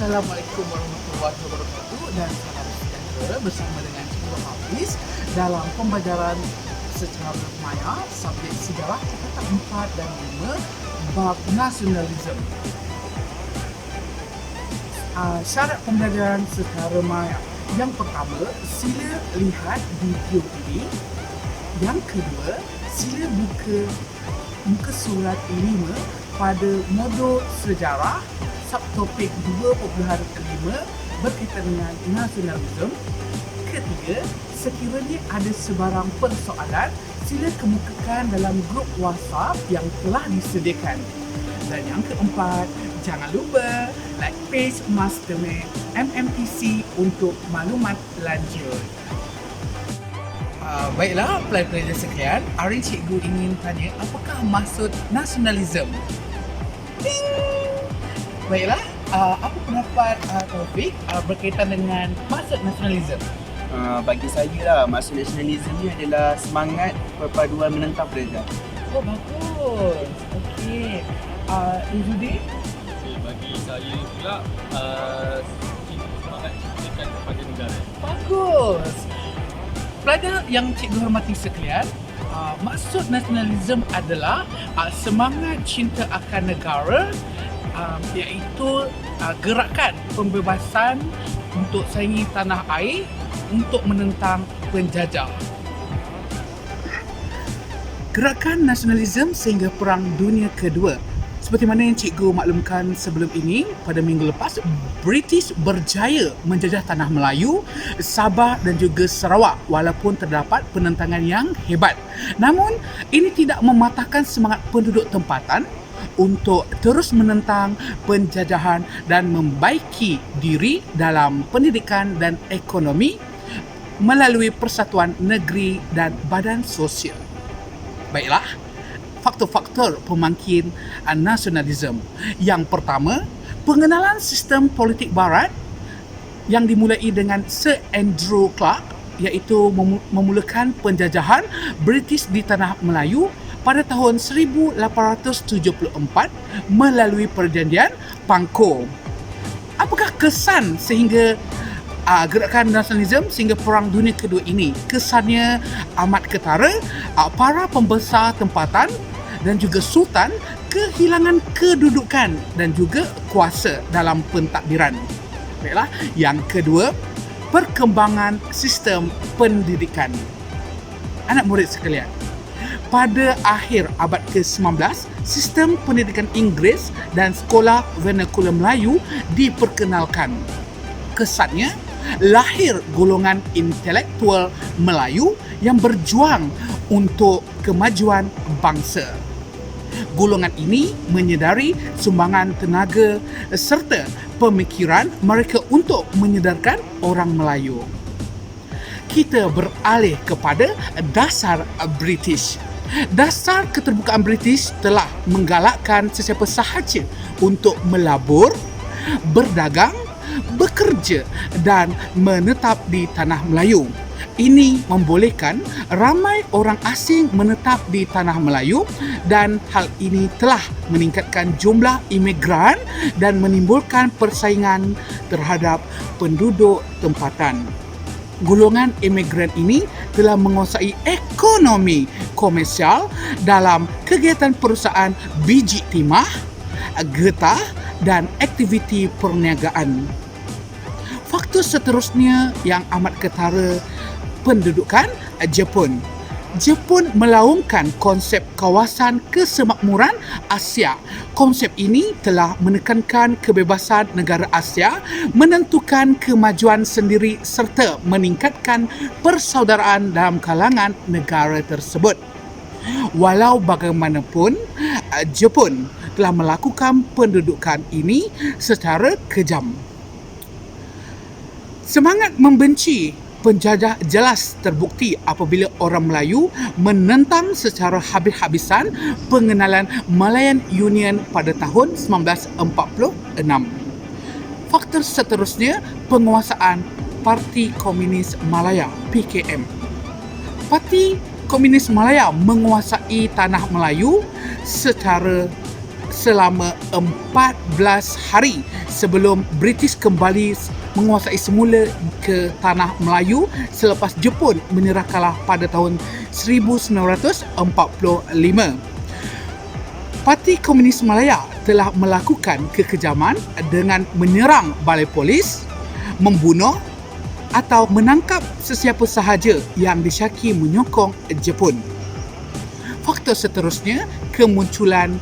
Assalamualaikum warahmatullahi wabarakatuh dan salam sejahtera bersama dengan Cikgu Hafiz dalam pembelajaran secara maya subjek sejarah catatan 4 dan 5 bab nasionalisme. Syarat pembelajaran secara maya. Yang pertama, sila lihat video ini. Yang kedua, sila buka muka surat 5 pada modul sejarah subtopik 2.5 berkaitan dengan nasionalisme. Ketiga, sekiranya ada sebarang persoalan, sila kemukakan dalam grup WhatsApp yang telah disediakan. Dan yang keempat, jangan lupa like page Mastermind MMTC untuk maklumat lanjut. Baiklah, pelajar-pelajar sekalian, hari cikgu ingin tanya apakah maksud nasionalisme? Baiklah, apa pendapat Taufik berkaitan dengan maksud nasionalisme? Bagi saya lah, maksud nasionalisme ni adalah semangat perpaduan menentang pelajar. Oh, bagus. Okey. Izzuddin? Bagi saya pula semangat cintakan kepada negara. Bagus. Pelajar yang cikgu hormati sekalian, maksud nasionalisme adalah semangat cinta akan negara, iaitu gerakan pembebasan untuk saingi tanah air untuk menentang penjajah. Gerakan nasionalisme sehingga Perang Dunia Kedua. Seperti mana yang cikgu maklumkan sebelum ini, pada minggu lepas, British berjaya menjajah tanah Melayu, Sabah dan juga Sarawak walaupun terdapat penentangan yang hebat. Namun, ini tidak mematahkan semangat penduduk tempatan untuk terus menentang penjajahan dan membaiki diri dalam pendidikan dan ekonomi melalui Persatuan Negeri dan Badan Sosial. Baiklah, faktor-faktor pembangkit nasionalisme. Yang pertama, pengenalan sistem politik barat yang dimulai dengan Sir Andrew Clark, iaitu memulakan penjajahan British di tanah Melayu pada tahun 1874 melalui perjanjian Pangkor. Apakah kesan sehingga gerakan nasionalisme sehingga Perang Dunia Kedua ini? Kesannya amat ketara. Para pembesar tempatan dan juga sultan kehilangan kedudukan dan juga kuasa dalam pentadbiran. Baiklah, yang kedua, perkembangan sistem pendidikan. Anak murid sekalian, pada akhir abad ke-19, sistem pendidikan Inggeris dan sekolah vernakular Melayu diperkenalkan. Kesannya, lahir golongan intelektual Melayu yang berjuang untuk kemajuan bangsa. Golongan ini menyedari sumbangan tenaga serta pemikiran mereka untuk menyedarkan orang Melayu. Kita beralih kepada dasar British. Dasar keterbukaan British telah menggalakkan sesiapa sahaja untuk melabur, berdagang, bekerja dan menetap di tanah Melayu. Ini membolehkan ramai orang asing menetap di tanah Melayu dan hal ini telah meningkatkan jumlah imigran dan menimbulkan persaingan terhadap penduduk tempatan. Golongan imigran ini telah menguasai ekonomi komersial dalam kegiatan perusahaan biji timah, getah dan aktiviti perniagaan. Faktor seterusnya yang amat ketara, pendudukan Jepun. Jepun melaungkan konsep kawasan kesemakmuran Asia. Konsep ini telah menekankan kebebasan negara Asia, menentukan kemajuan sendiri serta meningkatkan persaudaraan dalam kalangan negara tersebut. Walau bagaimanapun, Jepun telah melakukan pendudukan ini secara kejam. Semangat membenci penjajah jelas terbukti apabila orang Melayu menentang secara habis-habisan pengenalan Malayan Union pada tahun 1946. Faktor seterusnya, penguasaan Parti Komunis Malaya (PKM). Parti Komunis Malaya menguasai tanah Melayu secara selama 14 hari sebelum British kembali menguasai semula ke tanah Melayu selepas Jepun menyerah kalah pada tahun 1945. Parti Komunis Malaya telah melakukan kekejaman dengan menyerang balai polis, membunuh atau menangkap sesiapa sahaja yang disyaki menyokong Jepun. Faktor seterusnya, kemunculan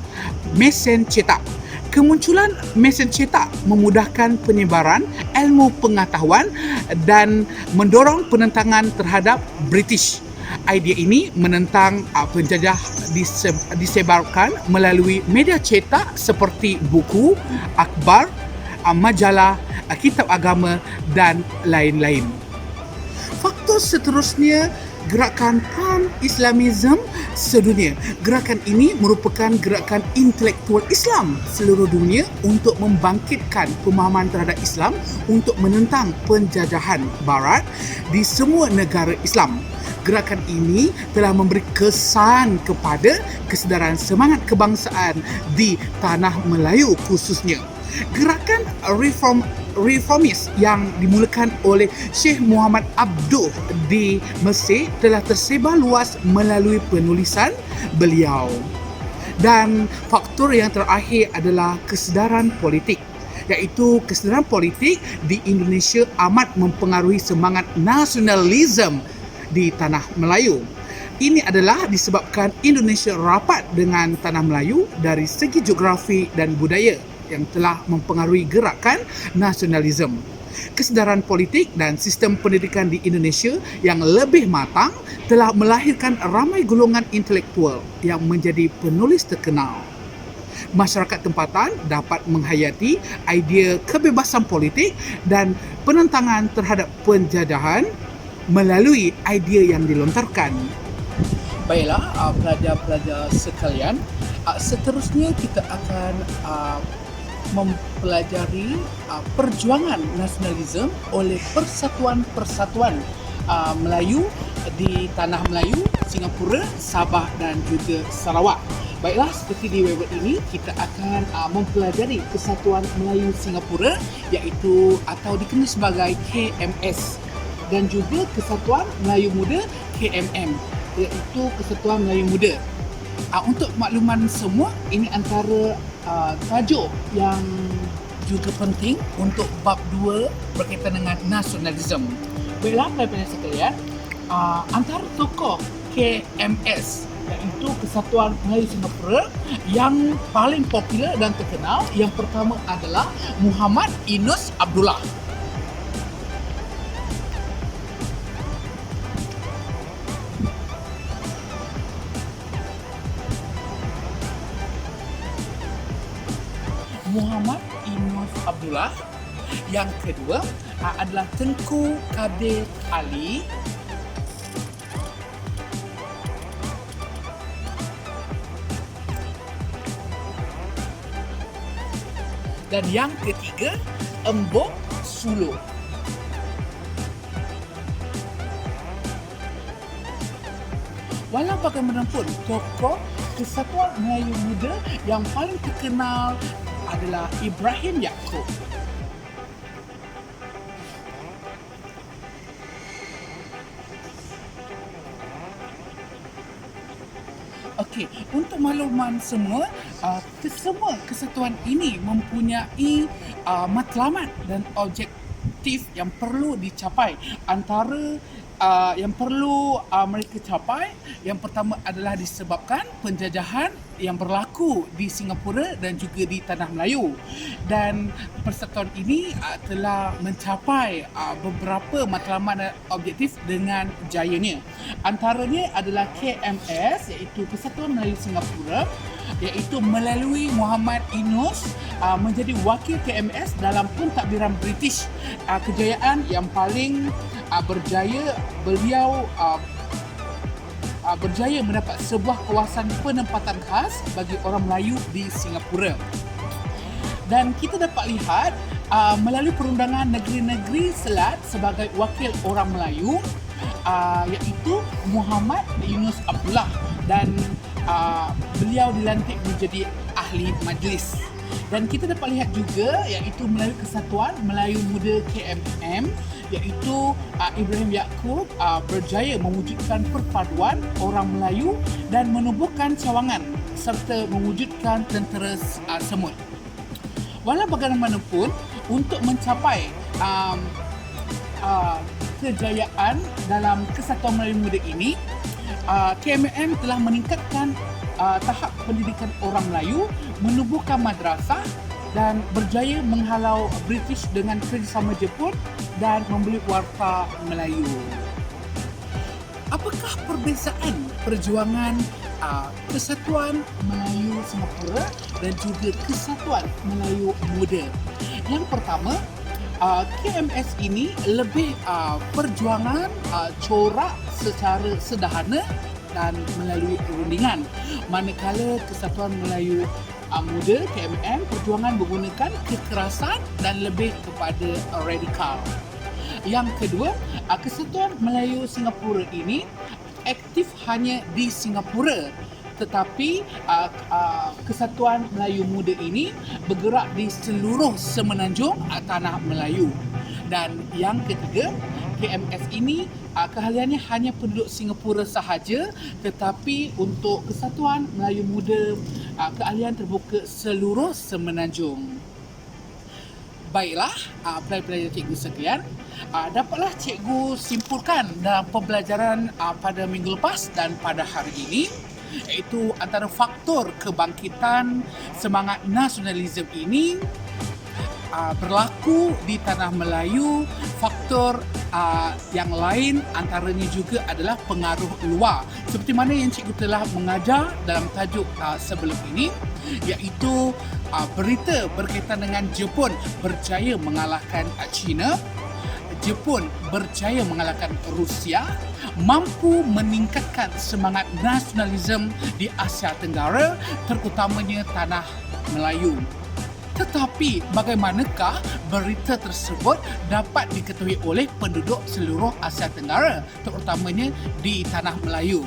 mesin cetak. Kemunculan mesin cetak memudahkan penyebaran ilmu pengetahuan dan mendorong penentangan terhadap British. Idea ini menentang penjajah disebarkan melalui media cetak seperti buku, akhbar, majalah, kitab agama dan lain-lain. Faktor seterusnya, gerakan Pan-Islamism sedunia. Gerakan ini merupakan gerakan intelektual Islam seluruh dunia untuk membangkitkan pemahaman terhadap Islam untuk menentang penjajahan Barat di semua negara Islam. Gerakan ini telah memberi kesan kepada kesedaran semangat kebangsaan di tanah Melayu khususnya. Gerakan reformis yang dimulakan oleh Syekh Muhammad Abduh di Mesir telah tersebar luas melalui penulisan beliau. Dan faktor yang terakhir adalah kesedaran politik, iaitu kesedaran politik di Indonesia amat mempengaruhi semangat nasionalisme di tanah Melayu. Ini adalah disebabkan Indonesia rapat dengan tanah Melayu dari segi geografi dan budaya yang telah mempengaruhi gerakan nasionalisme. Kesedaran politik dan sistem pendidikan di Indonesia yang lebih matang telah melahirkan ramai golongan intelektual yang menjadi penulis terkenal. Masyarakat tempatan dapat menghayati idea kebebasan politik dan penentangan terhadap penjajahan melalui idea yang dilontarkan. Baiklah, pelajar-pelajar sekalian, seterusnya kita akan mempelajari perjuangan nasionalisme oleh persatuan-persatuan Melayu di tanah Melayu, Singapura, Sabah dan juga Sarawak. Baiklah, seperti di website ini kita akan mempelajari Kesatuan Melayu Singapura, iaitu atau dikenal sebagai KMS, dan juga Kesatuan Melayu Muda KMM, iaitu Kesatuan Melayu Muda. Untuk makluman semua, ini antara tajuk yang juga penting untuk bab 2 berkaitan dengan nasionalisme. Baiklah, pelajar sekalian, antara tokoh KMS, iaitu Kesatuan Melayu Singapura, yang paling popular dan terkenal, yang pertama adalah Muhammad Yunus Abdullah. Muhammad Yunus Abdullah. Yang kedua adalah Tengku Kadir Ali. Dan yang ketiga, Embok Sulu. Walau bagaimanapun, tokoh Kesatuan Melayu Muda yang paling terkenal adalah Ibrahim Yaakob. Okey, untuk makluman semua, kesemua kesatuan ini mempunyai matlamat dan objektif yang perlu dicapai. Antara yang perlu mereka capai, yang pertama adalah disebabkan penjajahan yang berlaku di Singapura dan juga di Tanah Melayu. Dan persatuan ini telah mencapai beberapa matlamat dan objektif dengan jayanya. Antaranya adalah KMS, iaitu Kesatuan Melayu Singapura, iaitu melalui Muhammad Yunus menjadi wakil KMS dalam pentadbiran British. Kejayaan yang paling berjaya, beliau berjaya mendapat sebuah kawasan penempatan khas bagi orang Melayu di Singapura. Dan kita dapat lihat melalui perundangan negeri-negeri Selat sebagai wakil orang Melayu, iaitu Muhammad Yunus Abdullah, dan beliau dilantik menjadi ahli majlis. Dan kita dapat lihat juga iaitu melalui Kesatuan Melayu Muda KMM, iaitu Ibrahim Yaakob berjaya mewujudkan perpaduan orang Melayu dan menubuhkan cawangan serta mewujudkan tentera semut. Walau bagaimanapun, untuk mencapai kejayaan dalam Kesatuan Melayu Muda ini, KMM telah meningkatkan tahap pendidikan orang Melayu, menubuhkan madrasah dan berjaya menghalau British dengan kerjasama Jepun dan membeli warta Melayu. Apakah perbezaan perjuangan Kesatuan Melayu Singapura dan juga Kesatuan Melayu Muda? Yang pertama, KMS ini lebih perjuangan corak secara sederhana dan melalui rundingan. Manakala Kesatuan Melayu Muda KMM perjuangan menggunakan kekerasan dan lebih kepada radikal. Yang kedua, Kesatuan Melayu Singapura ini aktif hanya di Singapura, tetapi Kesatuan Melayu Muda ini bergerak di seluruh semenanjung tanah Melayu. Dan yang ketiga, KMS ini keahliannya hanya penduduk Singapura sahaja, tetapi untuk Kesatuan Melayu Muda keahlian terbuka seluruh semenanjung. Baiklah, pelajar-pelajar cikgu sekalian, dapatlah cikgu simpulkan dalam pembelajaran pada minggu lepas dan pada hari ini, iaitu antara faktor kebangkitan semangat nasionalisme ini berlaku di tanah Melayu. Faktor yang lain antaranya juga adalah pengaruh luar, seperti mana yang cikgu telah mengajar dalam tajuk sebelum ini, iaitu berita berkaitan dengan Jepun berjaya mengalahkan China, Jepun berjaya mengalahkan Rusia, mampu meningkatkan semangat nasionalisme di Asia Tenggara, terutamanya tanah Melayu. Tetapi bagaimanakah berita tersebut dapat diketahui oleh penduduk seluruh Asia Tenggara, terutamanya di tanah Melayu?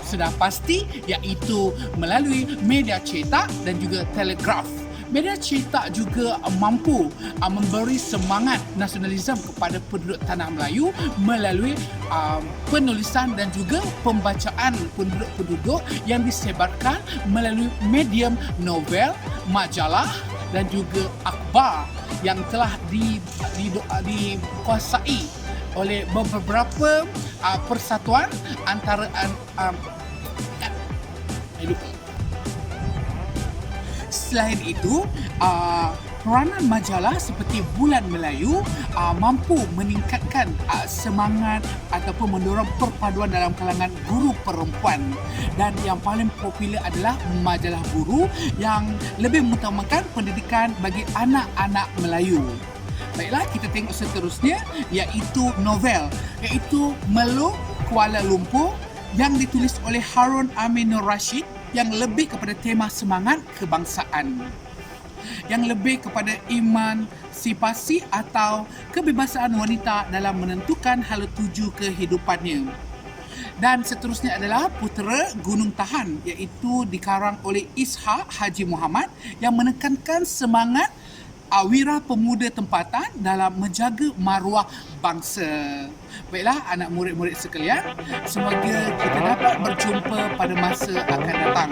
Sudah pasti, iaitu melalui media cetak dan juga telegraf. Media cetak juga mampu memberi semangat nasionalisme kepada penduduk tanah Melayu melalui penulisan dan juga pembacaan penduduk-penduduk yang disebarkan melalui medium novel, majalah dan juga akhbar yang telah dikuasai oleh beberapa persatuan antara Selain itu, peranan majalah seperti Bulan Melayu mampu meningkatkan semangat ataupun mendorong perpaduan dalam kalangan guru perempuan. Dan yang paling popular adalah majalah guru yang lebih mengutamakan pendidikan bagi anak-anak Melayu. Baiklah, kita tengok seterusnya, iaitu novel, iaitu Melo Kuala Lumpur yang ditulis oleh Harun Aminur Rashid, yang lebih kepada tema semangat kebangsaan, yang lebih kepada emansipasi atau kebebasan wanita dalam menentukan hala tuju kehidupannya. Dan seterusnya adalah Putera Gunung Tahan, iaitu dikarang oleh Ishak Haji Muhammad yang menekankan semangat wira pemuda tempatan dalam menjaga maruah bangsa. Baiklah anak murid-murid sekalian, semoga kita dapat berjumpa pada masa akan datang.